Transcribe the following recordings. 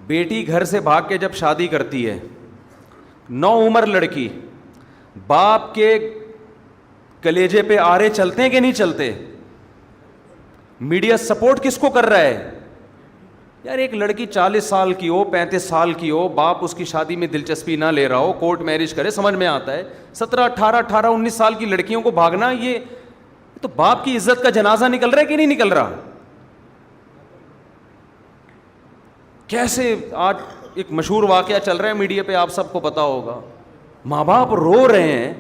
بیٹی گھر سے بھاگ کے جب شادی کرتی ہے، نو عمر لڑکی، باپ کے کلیجے پہ آرے چلتے ہیں کہ نہیں چلتے؟ میڈیا سپورٹ کس کو کر رہا ہے؟ یار ایک لڑکی 40 سال کی ہو، 35 سال کی ہو، باپ اس کی شادی میں دلچسپی نہ لے رہا ہو، کورٹ میرج کرے، سمجھ میں آتا ہے۔ 17 18 19 سال کی لڑکیوں کو بھاگنا، یہ تو باپ کی عزت کا جنازہ نکل رہا ہے کہ نہیں نکل رہا؟ کیسے آج ایک مشہور واقعہ چل رہا ہے میڈیا پہ، آپ سب کو پتا ہوگا، ماں باپ رو رہے ہیں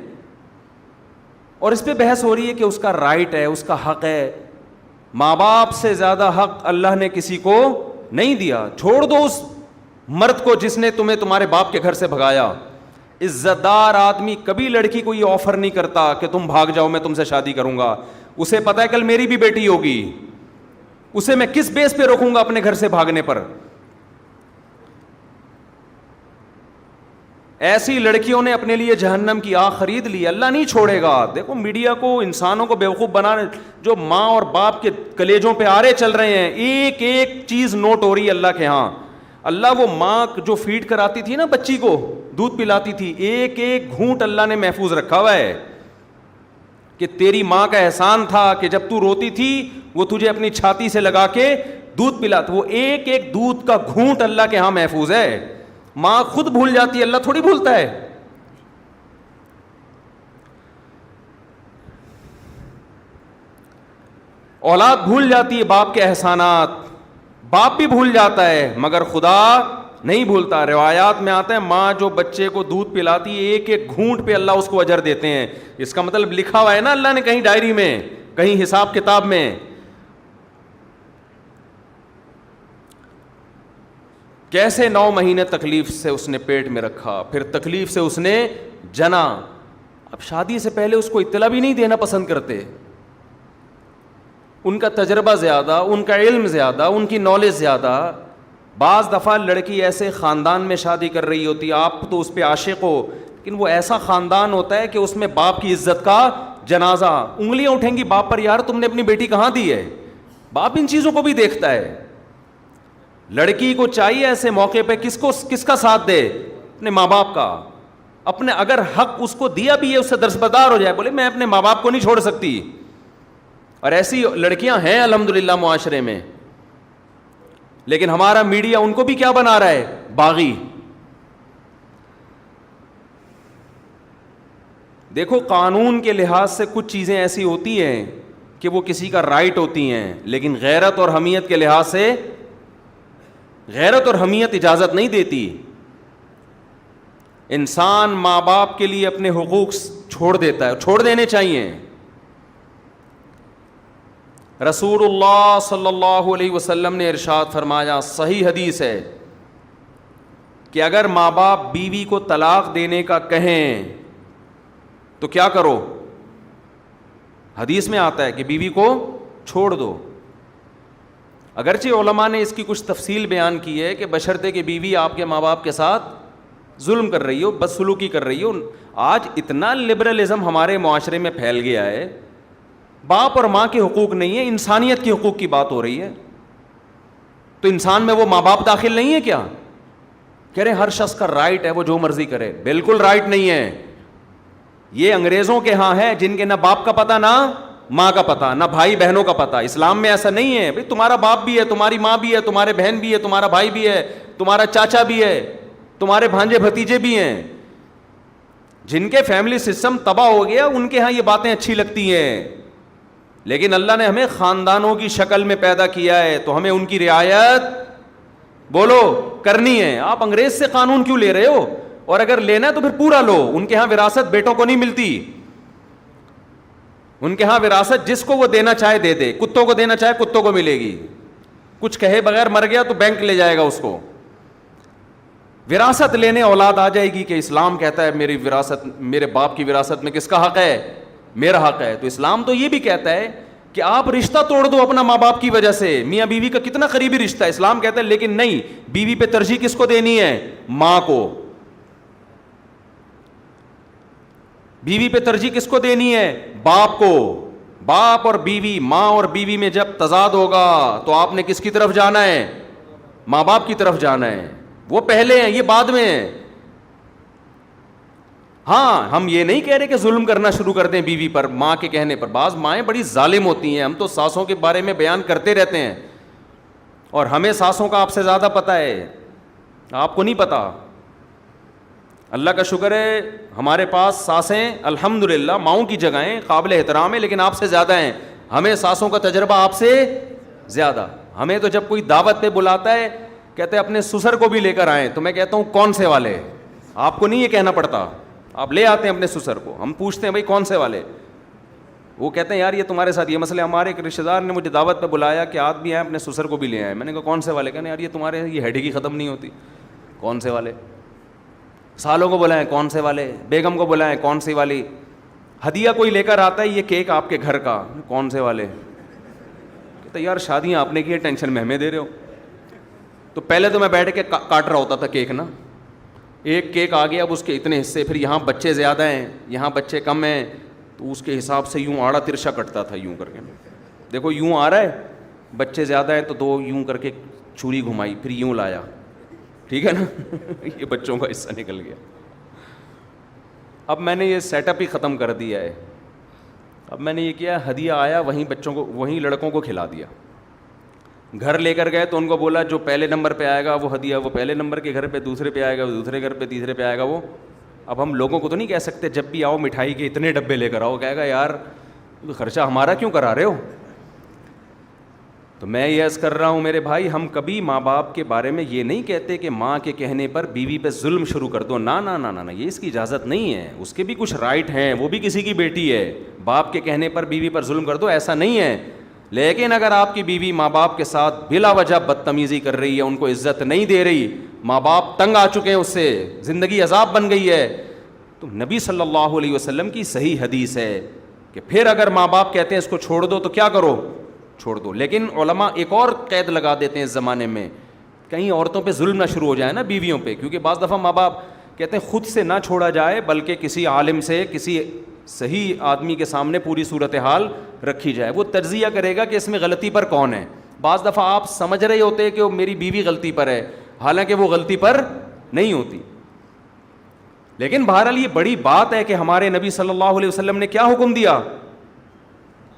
اور اس پہ بحث ہو رہی ہے کہ اس کا رائٹ ہے، اس کا حق ہے۔ ماں باپ سے زیادہ حق اللہ نے کسی کو نہیں دیا۔ چھوڑ دو اس مرد کو جس نے تمہیں تمہارے باپ کے گھر سے بھگایا۔ عزت دار آدمی کبھی لڑکی کو یہ آفر نہیں کرتا کہ تم بھاگ جاؤ میں تم سے شادی کروں گا، اسے پتا ہے کل میری بھی بیٹی ہوگی، اسے میں کس بیس پہ روکوں گا اپنے گھر سے بھاگنے پر۔ ایسی لڑکیوں نے اپنے لیے جہنم کی آگ خرید لی، اللہ نہیں چھوڑے گا۔ دیکھو میڈیا کو، انسانوں کو بیوقوف بنانے، جو ماں اور باپ کے کلیجوں پہ آرے چل رہے ہیں، ایک ایک چیز نوٹ ہو رہی ہے اللہ کے ہاں۔ اللہ وہ ماں جو فیڈ کراتی تھی نا بچی کو، دودھ پلاتی تھی، ایک ایک گھونٹ اللہ نے محفوظ رکھا ہوا ہے کہ تیری ماں کا احسان تھا کہ جب تو روتی تھی وہ تجھے اپنی چھاتی سے لگا کے دودھ پلاتا، وہ ایک ایک دودھ کا گھونٹ اللہ کے ہاں محفوظ ہے۔ ماں خود بھول جاتی ہے، اللہ تھوڑی بھولتا ہے۔ اولاد بھول جاتی ہے باپ کے احسانات، باپ بھی بھول جاتا ہے مگر خدا نہیں بھولتا۔ روایات میں آتا ہے ماں جو بچے کو دودھ پلاتی ہے ایک ایک گھونٹ پہ اللہ اس کو اجر دیتے ہیں۔ اس کا مطلب لکھا ہوا ہے نا اللہ نے کہیں ڈائری میں، کہیں حساب کتاب میں۔ کیسے 9 مہینے تکلیف سے اس نے پیٹ میں رکھا، پھر تکلیف سے اس نے جنا۔ اب شادی سے پہلے اس کو اطلاع بھی نہیں دینا پسند کرتے، ان کا تجربہ زیادہ، ان کا علم زیادہ، ان کی نالج زیادہ۔ بعض دفعہ لڑکی ایسے خاندان میں شادی کر رہی ہوتی، آپ تو اس پہ عاشق ہو، لیکن وہ ایسا خاندان ہوتا ہے کہ اس میں باپ کی عزت کا جنازہ، انگلیاں اٹھیں گی باپ پر، یار تم نے اپنی بیٹی کہاں دی ہے۔ باپ ان چیزوں کو بھی دیکھتا ہے۔ لڑکی کو چاہیے ایسے موقع پہ کس کا ساتھ دے؟ اپنے ماں باپ کا۔ اپنے اگر حق اس کو دیا بھی ہے اس سے درسبدار ہو جائے، بولے میں اپنے ماں باپ کو نہیں چھوڑ سکتی۔ اور ایسی لڑکیاں ہیں الحمدللہ معاشرے میں، لیکن ہمارا میڈیا ان کو بھی کیا بنا رہا ہے؟ باغی۔ دیکھو قانون کے لحاظ سے کچھ چیزیں ایسی ہوتی ہیں کہ وہ کسی کا رائٹ ہوتی ہیں، لیکن غیرت اور حمیت کے لحاظ سے غیرت اور حمیت اجازت نہیں دیتی۔ انسان ماں باپ کے لیے اپنے حقوق چھوڑ دیتا ہے، چھوڑ دینے چاہیے۔ رسول اللہ صلی اللہ علیہ وسلم نے ارشاد فرمایا، صحیح حدیث ہے، کہ اگر ماں باپ بیوی کو طلاق دینے کا کہیں تو کیا کرو؟ حدیث میں آتا ہے کہ بیوی کو چھوڑ دو۔ اگرچہ علماء نے اس کی کچھ تفصیل بیان کی ہے کہ بشرطے کہ بیوی آپ کے ماں باپ کے ساتھ ظلم کر رہی ہو، بدسلوکی کر رہی ہو۔ آج اتنا لبرلزم ہمارے معاشرے میں پھیل گیا ہے، باپ اور ماں کے حقوق نہیں ہے، انسانیت کے حقوق کی بات ہو رہی ہے۔ تو انسان میں وہ ماں باپ داخل نہیں ہے کیا؟ کہہ رہے ہر شخص کا رائٹ ہے وہ جو مرضی کرے، بالکل رائٹ نہیں ہے۔ یہ انگریزوں کے ہاں ہے جن کے نہ باپ کا پتہ، نہ ماں کا پتہ، نہ بھائی بہنوں کا پتہ۔ اسلام میں ایسا نہیں ہے، بھئی تمہارا باپ بھی ہے، تمہاری ماں بھی ہے، تمہارے بہن بھی ہے، تمہارا بھائی بھی ہے، تمہارا چاچا بھی ہے، تمہارے بھانجے بھتیجے بھی ہیں۔ جن کے فیملی سسٹم تباہ ہو گیا ان کے ہاں یہ باتیں اچھی لگتی ہیں، لیکن اللہ نے ہمیں خاندانوں کی شکل میں پیدا کیا ہے تو ہمیں ان کی رعایت بولو کرنی ہے۔ آپ انگریز سے قانون کیوں لے رہے ہو؟ اور اگر لینا ہے تو پھر پورا لو۔ ان کے ہاں وراثت بیٹوں کو نہیں ملتی، ان کے ہاں وراثت جس کو وہ دینا چاہے دے دے، کتوں کو دینا چاہے کتوں کو ملے گی، کچھ کہے بغیر مر گیا تو بینک لے جائے گا اس کو۔ وراثت لینے اولاد آ جائے گی کہ اسلام کہتا ہے میری وراثت، میرے باپ کی وراثت میں کس کا حق ہے؟ میرا حق ہے۔ تو اسلام تو یہ بھی کہتا ہے کہ آپ رشتہ توڑ دو اپنا ماں باپ کی وجہ سے، میاں بیوی کا کتنا قریبی رشتہ ہے، اسلام کہتا ہے لیکن نہیں، بیوی پہ ترجیح کس کو دینی ہے؟ ماں کو۔ بیوی پہ ترجیح کس کو دینی ہے؟ باپ کو۔ باپ اور بیوی، ماں اور بیوی میں جب تضاد ہوگا تو آپ نے کس کی طرف جانا ہے؟ ماں باپ کی طرف جانا ہے، وہ پہلے ہیں، یہ بعد میں ہیں. ہاں ہم یہ نہیں کہہ رہے کہ ظلم کرنا شروع کر دیں بیوی پر ماں کے کہنے پر. بعض مائیں بڑی ظالم ہوتی ہیں، ہم تو ساسوں کے بارے میں بیان کرتے رہتے ہیں اور ہمیں ساسوں کا آپ سے زیادہ پتہ ہے، آپ کو نہیں پتہ. اللہ کا شکر ہے ہمارے پاس ساسیں الحمدللہ ماؤں کی جگہیں قابل احترام ہیں، لیکن آپ سے زیادہ ہیں. ہمیں ساسوں کا تجربہ آپ سے زیادہ. ہمیں تو جب کوئی دعوت پہ بلاتا ہے کہتے ہیں اپنے سسر کو بھی لے کر آئیں، تو میں کہتا ہوں کون سے والے؟ آپ کو نہیں یہ کہنا پڑتا، آپ لے آتے ہیں اپنے سسر کو. ہم پوچھتے ہیں بھائی کون سے والے؟ وہ کہتے ہیں یار یہ تمہارے ساتھ یہ مسئلہ. ہمارے ایک رشتہ دار نے مجھے دعوت پہ بلایا کہ آپ بھی آئیں اپنے سسر کو بھی لے آئیں. میں نے کہا کون سے والے؟ کہنے یار یہ تمہارے یہ ہیڈ کی ختم نہیں ہوتی. کون سے والے؟ سالوں کو بلائیں کون سے والے؟ بیگم کو بلائیں کون سی والی؟ ہدیہ کوئی لے کر آتا ہے یہ کیک آپ کے گھر کا، کون سے والے؟ کہتے یار شادیاں آپ نے کی ہے، ٹینشن میں ہمیں دے رہے ہو. تو پہلے تو میں بیٹھ کے کاٹ رہا ہوتا تھا کیک نا، ایک کیک آ گیا اب اس کے اتنے حصے، پھر یہاں بچے زیادہ ہیں یہاں بچے کم ہیں، تو اس کے حساب سے یوں آڑا ترشا کٹتا تھا یوں کر کے. دیکھو یوں آ رہا ہے، بچے زیادہ ہیں تو دو یوں کر کے چھری گھمائی، پھر یوں لایا، ٹھیک ہے نا. یہ بچوں کا حصہ نکل گیا. اب میں نے یہ سیٹ اپ ہی ختم کر دیا ہے. اب میں نے یہ کیا، ہدیہ آیا وہیں بچوں کو وہیں لڑکوں کو کھلا دیا. گھر لے کر گئے تو ان کو بولا جو پہلے نمبر پہ آئے گا وہ ہدیہ وہ پہلے نمبر کے گھر پہ، دوسرے پہ آئے گا وہ دوسرے گھر پہ، تیسرے پہ آئے گا وہ. اب ہم لوگوں کو تو نہیں کہہ سکتے جب بھی آؤ مٹھائی کے اتنے ڈبے لے کر آؤ، کہے گا یار خرچہ ہمارا کیوں کرا رہے ہو. تو میں یہ عرض کر رہا ہوں میرے بھائی، ہم کبھی ماں باپ کے بارے میں یہ نہیں کہتے کہ ماں کے کہنے پر بیوی پہ ظلم شروع کر دو. نا نا نا نا، یہ اس کی اجازت نہیں ہے. اس کے بھی کچھ رائٹ ہیں، وہ بھی کسی کی بیٹی ہے. باپ کے کہنے پر بیوی پر ظلم کر دو ایسا نہیں ہے. لیکن اگر آپ کی بیوی ماں باپ کے ساتھ بلا وجہ بدتمیزی کر رہی ہے، ان کو عزت نہیں دے رہی، ماں باپ تنگ آ چکے ہیں اس سے، زندگی عذاب بن گئی ہے، تو نبی صلی اللہ علیہ وسلم کی صحیح حدیث ہے کہ پھر اگر ماں باپ کہتے ہیں اس کو چھوڑ دو تو کیا کرو؟ چھوڑ دو. لیکن علماء ایک اور قید لگا دیتے ہیں اس زمانے میں، کہیں عورتوں پہ ظلم نہ شروع ہو جائے نا بیویوں پہ. کیونکہ بعض دفعہ ماں باپ کہتے ہیں خود سے نہ چھوڑا جائے بلکہ کسی عالم سے، کسی صحیح آدمی کے سامنے پوری صورتحال رکھی جائے، وہ تجزیہ کرے گا کہ اس میں غلطی پر کون ہے. بعض دفعہ آپ سمجھ رہے ہوتے ہیں کہ وہ میری بیوی غلطی پر ہے، حالانکہ وہ غلطی پر نہیں ہوتی. لیکن بہرحال یہ بڑی بات ہے کہ ہمارے نبی صلی اللہ علیہ وسلم نے کیا حکم دیا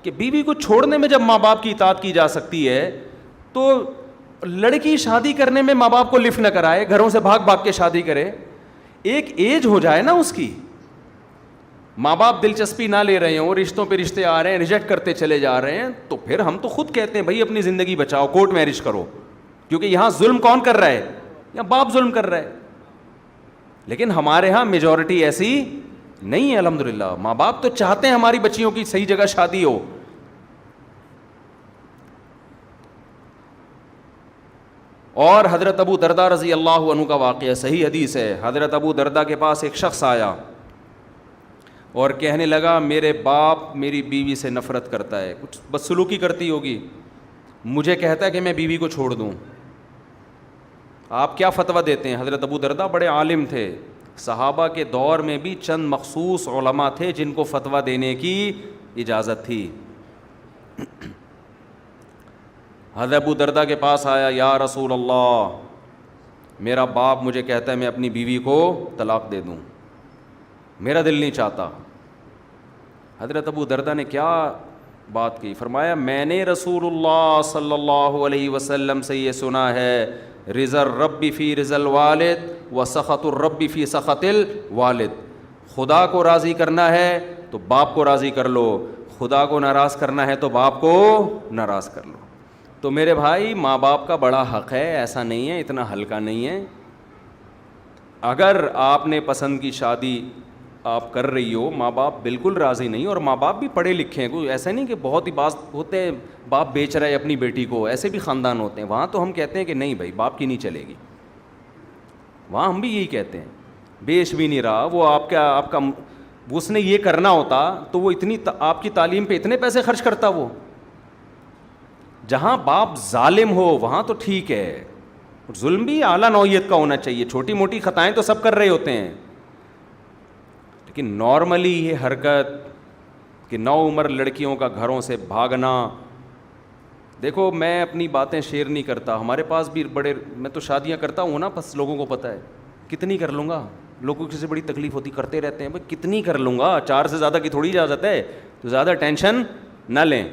کہ بیوی کو چھوڑنے میں جب ماں باپ کی اطاعت کی جا سکتی ہے تو لڑکی شادی کرنے میں ماں باپ کو لفٹ نہ کرائے، گھروں سے بھاگ بھاگ کے شادی کرے. ایک ایج ہو جائے نا اس کی، ماں باپ دلچسپی نہ لے رہے ہوں، رشتوں پہ رشتے آ رہے ہیں، ریجیکٹ کرتے چلے جا رہے ہیں، تو پھر ہم تو خود کہتے ہیں بھائی اپنی زندگی بچاؤ، کورٹ میرج کرو. کیونکہ یہاں ظلم کون کر رہا ہے؟ یہاں باپ ظلم کر رہا ہے. لیکن ہمارے ہاں میجورٹی ایسی نہیں ہے الحمدللہ. ماں باپ تو چاہتے ہیں ہماری بچیوں کی صحیح جگہ شادی ہو. اور حضرت ابو دردہ رضی اللہ عنہ کا واقعہ صحیح حدیث ہے. حضرت ابو دردہ کے پاس ایک شخص آیا اور کہنے لگا میرے باپ میری بیوی سے نفرت کرتا ہے، کچھ بدسلوکی کرتی ہوگی، مجھے کہتا ہے کہ میں بیوی کو چھوڑ دوں، آپ کیا فتویٰ دیتے ہیں؟ حضرت ابو دردہ بڑے عالم تھے، صحابہ کے دور میں بھی چند مخصوص علماء تھے جن کو فتویٰ دینے کی اجازت تھی. حضرت ابو دردہ کے پاس آیا، یا رسول اللہ میرا باپ مجھے کہتا ہے میں اپنی بیوی کو طلاق دے دوں، میرا دل نہیں چاہتا. حضرت ابو دردہ نے کیا بات کی؟ فرمایا میں نے رسول اللہ صلی اللہ علیہ وسلم سے یہ سنا ہے، رضا الرب فی رضا الوالد و سخط الرب فی سخط الوالد. خدا کو راضی کرنا ہے تو باپ کو راضی کر لو، خدا کو ناراض کرنا ہے تو باپ کو ناراض کر لو. تو میرے بھائی ماں باپ کا بڑا حق ہے، ایسا نہیں ہے، اتنا ہلکا نہیں ہے. اگر آپ نے پسند کی شادی آپ کر رہی ہو، ماں باپ بالکل راضی نہیں، اور ماں باپ بھی پڑھے لکھے ہیں، کوئی ایسا نہیں کہ بہت ہی باز ہوتے ہیں باپ بیچ رہا ہے اپنی بیٹی کو، ایسے بھی خاندان ہوتے ہیں. وہاں تو ہم کہتے ہیں کہ نہیں بھائی باپ کی نہیں چلے گی، وہاں ہم بھی یہی کہتے ہیں. بیچ بھی نہیں رہا وہ، آپ کا اس نے یہ کرنا ہوتا تو وہ اتنی آپ کی تعلیم پہ اتنے پیسے خرچ کرتا. وہ جہاں باپ ظالم ہو وہاں تو ٹھیک ہے، ظلم بھی اعلیٰ نوعیت کا ہونا چاہیے. چھوٹی موٹی خطائیں تو سب کر رہے ہوتے ہیں، لیکن نارملی یہ حرکت کہ نو عمر لڑکیوں کا گھروں سے بھاگنا، دیکھو میں اپنی باتیں شیئر نہیں کرتا, ہمارے پاس بھی بڑے, میں تو شادیاں کرتا ہوں نا, بس لوگوں کو پتہ ہے کتنی کر لوں گا, لوگوں کی سے بڑی تکلیف ہوتی, کرتے رہتے ہیں بھائی کتنی کر لوں گا, 4 سے زیادہ کی تھوڑی اجازت ہے, تو زیادہ ٹینشن نہ لیں.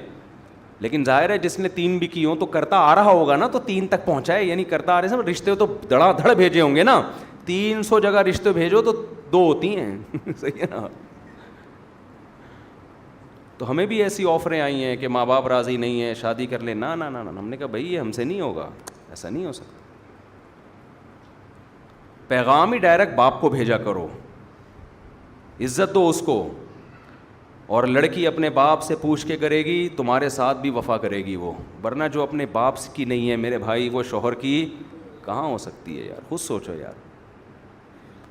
لیکن ظاہر ہے جس نے 3 بھی کی ہوں تو کرتا آ رہا ہوگا نا, تو 3 تک پہنچائے, یعنی کرتا آ رہے ہیں, رشتے تو دھڑا دھڑ بھیجے ہوں گے نا, 300 جگہ رشتے بھیجو تو 2 ہوتی ہیں. صحیح ہے نا. تو ہمیں بھی ایسی آفریں آئی ہیں کہ ماں باپ راضی نہیں ہیں, شادی کر لیں, نہ نہ نہ, ہم نے کہا بھائی یہ ہم سے نہیں ہوگا, ایسا نہیں ہو سکتا. پیغام ہی ڈائریکٹ باپ کو بھیجا کرو, عزت دو اس کو, اور لڑکی اپنے باپ سے پوچھ کے کرے گی تمہارے ساتھ بھی وفا کرے گی وہ, ورنہ جو اپنے باپ کی نہیں ہے میرے بھائی وہ شوہر کی کہاں ہو سکتی ہے یار. خود سوچو یار,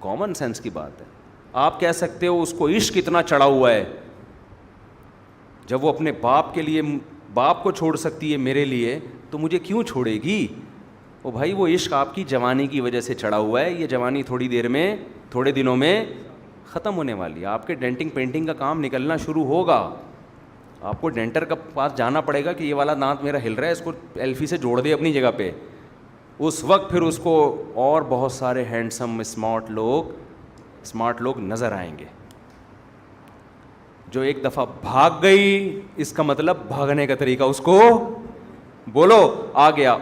کامن سینس کی بات ہے. آپ کہہ سکتے ہو اس کو عشق اتنا چڑھا ہوا ہے, جب وہ اپنے باپ کے لیے, باپ کو چھوڑ سکتی ہے میرے لیے, تو مجھے کیوں چھوڑے گی؟ او بھائی وہ عشق آپ کی جوانی کی وجہ سے چڑھا ہوا ہے, یہ جوانی تھوڑی دیر میں, تھوڑے دنوں میں ختم ہونے والی ہے. آپ کے ڈینٹنگ پینٹنگ کا کام نکلنا شروع ہوگا, آپ کو ڈینٹر کا پاس جانا پڑے گا کہ یہ والا دانت میرا ہل رہا ہے, اس کو ایلفی سے جوڑ دے اپنی جگہ پہ. اس وقت پھر اس کو اور بہت سارے ہینڈسم اسمارٹ لوگ نظر آئیں گے. جو ایک دفعہ بھاگ گئی, اس کا مطلب بھاگنے کا طریقہ اس کو بولو آ گیا.